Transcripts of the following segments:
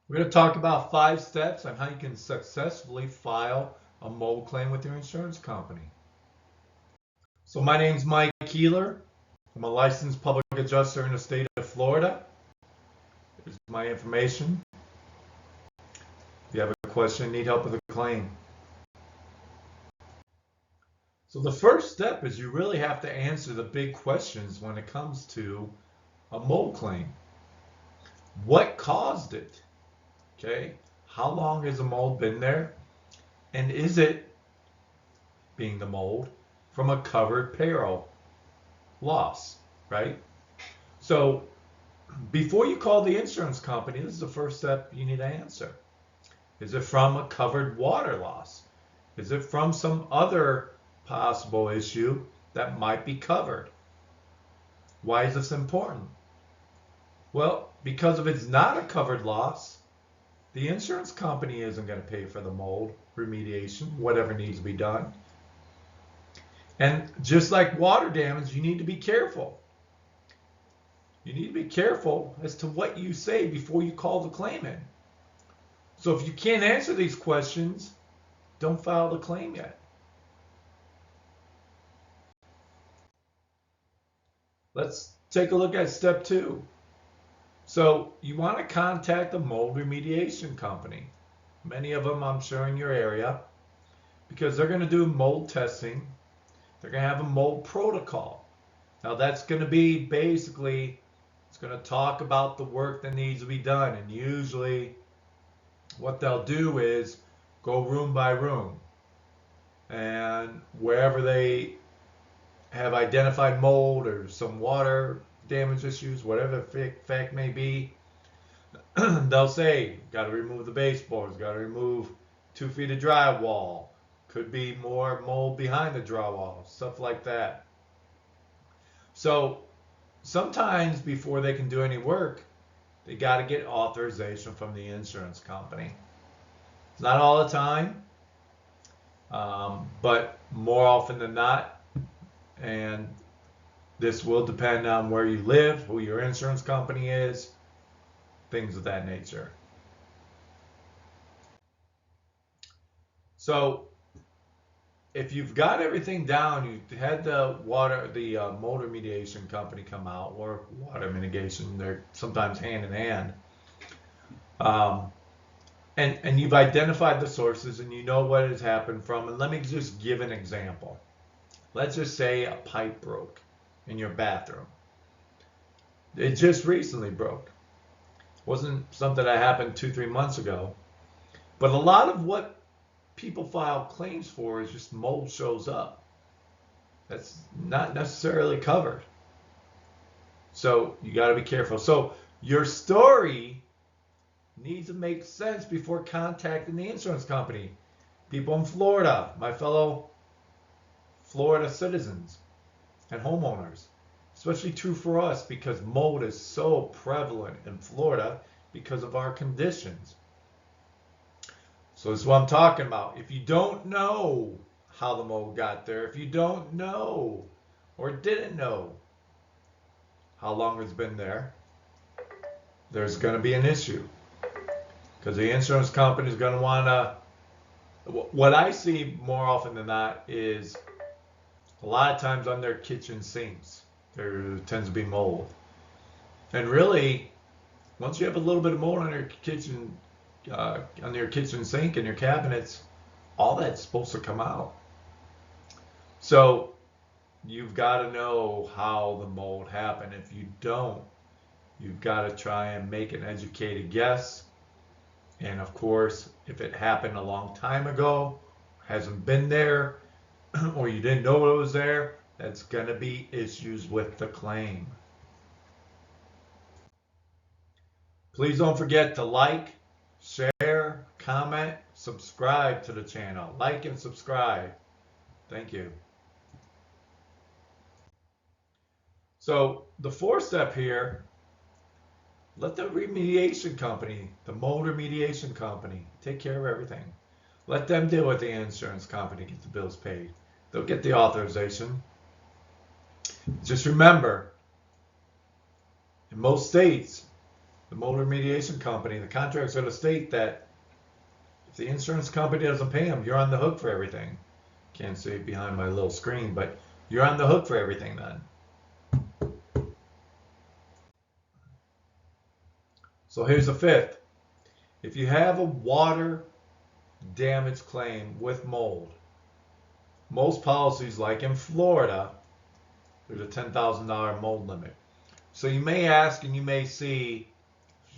We're going to talk about 5 steps on how you can successfully file a mold claim with your insurance company. So my name's Mike Keeler. I'm a licensed public adjuster in the state of Florida. Here's my information. If you have a question, need help with a claim. So the first step is you really have to answer the big questions when it comes to a mold claim. What caused it? Okay. How long has the mold been there? And is it, being the mold, from a covered peril loss, right? So before you call the insurance company, this is the first step you need to answer. Is it from a covered water loss? Is it from some other possible issue that might be covered? Why is this important? Well, because if it's not a covered loss, the insurance company isn't going to pay for the mold remediation, whatever needs to be done. And just like water damage, you need to be careful. You need to be careful as to what you say before you call the claim in. So if you can't answer these questions, don't file the claim yet. Let's take a look at step 2. So you want to contact the mold remediation company. Many of them, I'm sure, in your area, because they're going to do mold testing. They're going to have a mold protocol. Now that's going to be basically, it's going to talk about the work that needs to be done. And usually what they'll do is go room by room. And wherever they have identified mold or some water damage issues, whatever the fact may be, they'll say, got to remove the baseboards, got to remove 2 feet of drywall, could be more mold behind the drywall, stuff like that. So sometimes before they can do any work, they got to get authorization from the insurance company. It's not all the time, but more often than not. And this will depend on where you live, who your insurance company is, things of that nature. So if you've got everything down, you had the mold remediation company come out, or water mitigation, they're sometimes hand in hand. And you've identified the sources and you know what has happened from. And let me just give an example. Let's just say a pipe broke in your bathroom. It just recently broke. It wasn't something that happened 2-3 months ago. But a lot of what people file claims for is just mold shows up. That's not necessarily covered. So you got to be careful. So your story needs to make sense before contacting the insurance company. People in Florida, my fellow Florida citizens and homeowners, especially true for us because mold is so prevalent in Florida because of our conditions. So this is what I'm talking about. If you don't know how the mold got there, if you don't know or didn't know how long it's been there, there's going to be an issue because the insurance company is going to want to. What I see more often than not is a lot of times on their kitchen sinks, there tends to be mold. And really, once you have a little bit of mold on your kitchen sink and your cabinets, all that's supposed to come out. So you've got to know how the mold happened. If you don't, you've got to try and make an educated guess. And of course, if it happened a long time ago, hasn't been there, or you didn't know it was there, that's going to be issues with the claim. Please don't forget to like, share, comment, subscribe to the channel. Like and subscribe. Thank you. So the 4th step here, let the remediation company, the mold remediation company, take care of everything. Let them deal with the insurance company, get the bills paid. They'll get the authorization. Just remember, in most states, The mold remediation company, the contract's going to state that if the insurance company doesn't pay them, you're on the hook for everything. Can't see it behind my little screen, but you're on the hook for everything then. So here's the fifth. If you have a water damage claim with mold, most policies, like in Florida, there's a $10,000 mold limit. So you may ask and you may see,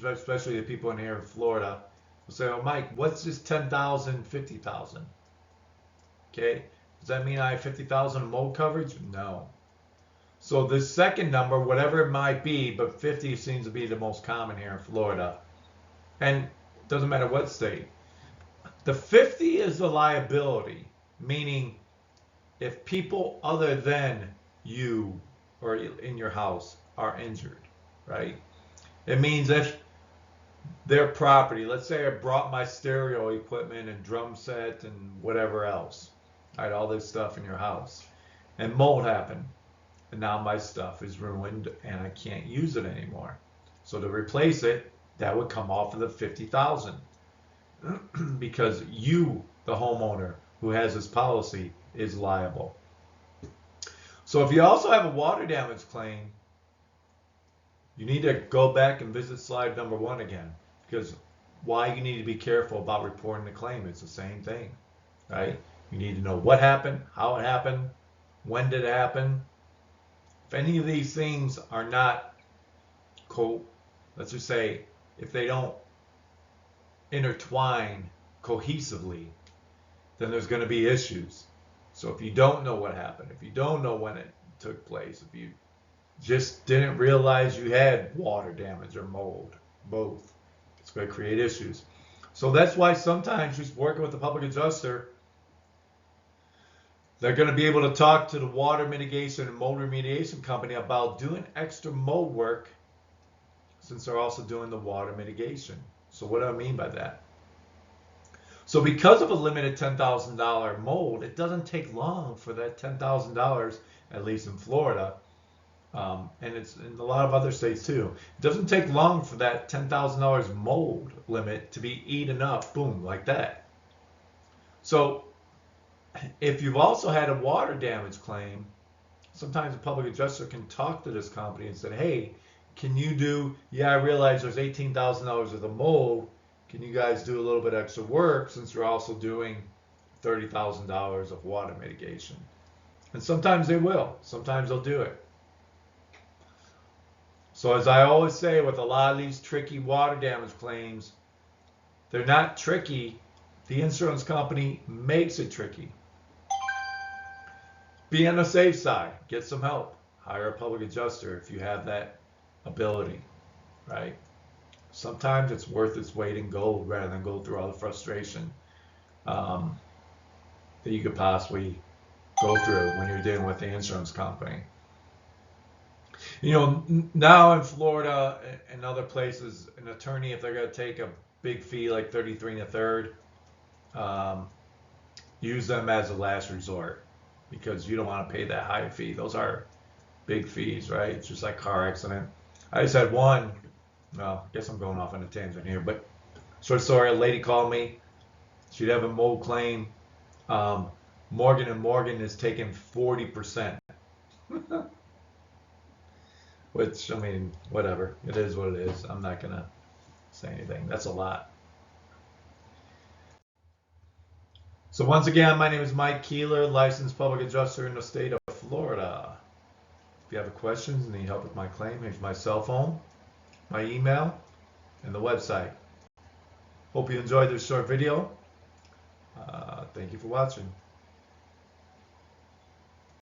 especially the people in here in Florida, will say, "Oh, Mike, what's this 10,000, 50,000?" Okay, does that mean I have 50,000 mold coverage? No. So this second number, whatever it might be, but 50 seems to be the most common here in Florida, and it doesn't matter what state. The 50 is the liability, meaning if people other than you or in your house are injured, right? It means if their property, let's say I brought my stereo equipment and drum set and whatever else, right, all this stuff in your house, and mold happened, and now my stuff is ruined and I can't use it anymore. So to replace it, that would come off of the 50,000 because you, the homeowner who has this policy, is liable. So if you also have a water damage claim, you need to go back and visit slide number 1 again, because why you need to be careful about reporting the claim. It's the same thing, right? You need to know what happened, how it happened, when did it happen. If any of these things are not, let's just say, if they don't intertwine cohesively, then there's going to be issues. So if you don't know what happened, if you don't know when it took place, if you just didn't realize you had water damage or mold, both, it's going to create issues. So that's why sometimes just working with the public adjuster, they're going to be able to talk to the water mitigation and mold remediation company about doing extra mold work, since they're also doing the water mitigation. So what do I mean by that? So because of a limited $10,000 mold, it doesn't take long for that $10,000, at least in Florida, and it's in a lot of other states too. It doesn't take long for that $10,000 mold limit to be eaten up, boom, like that. So if you've also had a water damage claim, sometimes a public adjuster can talk to this company and say, "Hey, can you do, I realize there's $18,000 of the mold. Can you guys do a little bit extra work since you're also doing $30,000 of water mitigation?" And sometimes they will. Sometimes they'll do it. So as I always say with a lot of these tricky water damage claims, they're not tricky. The insurance company makes it tricky. Be on the safe side. Get some help. Hire a public adjuster if you have that ability, right? Sometimes it's worth its weight in gold rather than go through all the frustration that you could possibly go through when you're dealing with the insurance company. You know, now in Florida and other places, an attorney, if they're going to take a big fee like 33 1/3, use them as a last resort, because you don't want to pay that high fee. Those are big fees, right? It's just like car accident. I just had one, well, I guess I'm going off on a tangent here, but short story, a lady called me. She'd have a mold claim. Morgan & Morgan is taking 40%. Which, I mean, whatever. It is what it is. I'm not going to say anything. That's a lot. So once again, my name is Mike Keeler, licensed public adjuster in the state of Florida. If you have questions and need help with my claim, here's my cell phone, my email, and the website. Hope you enjoyed this short video. Thank you for watching.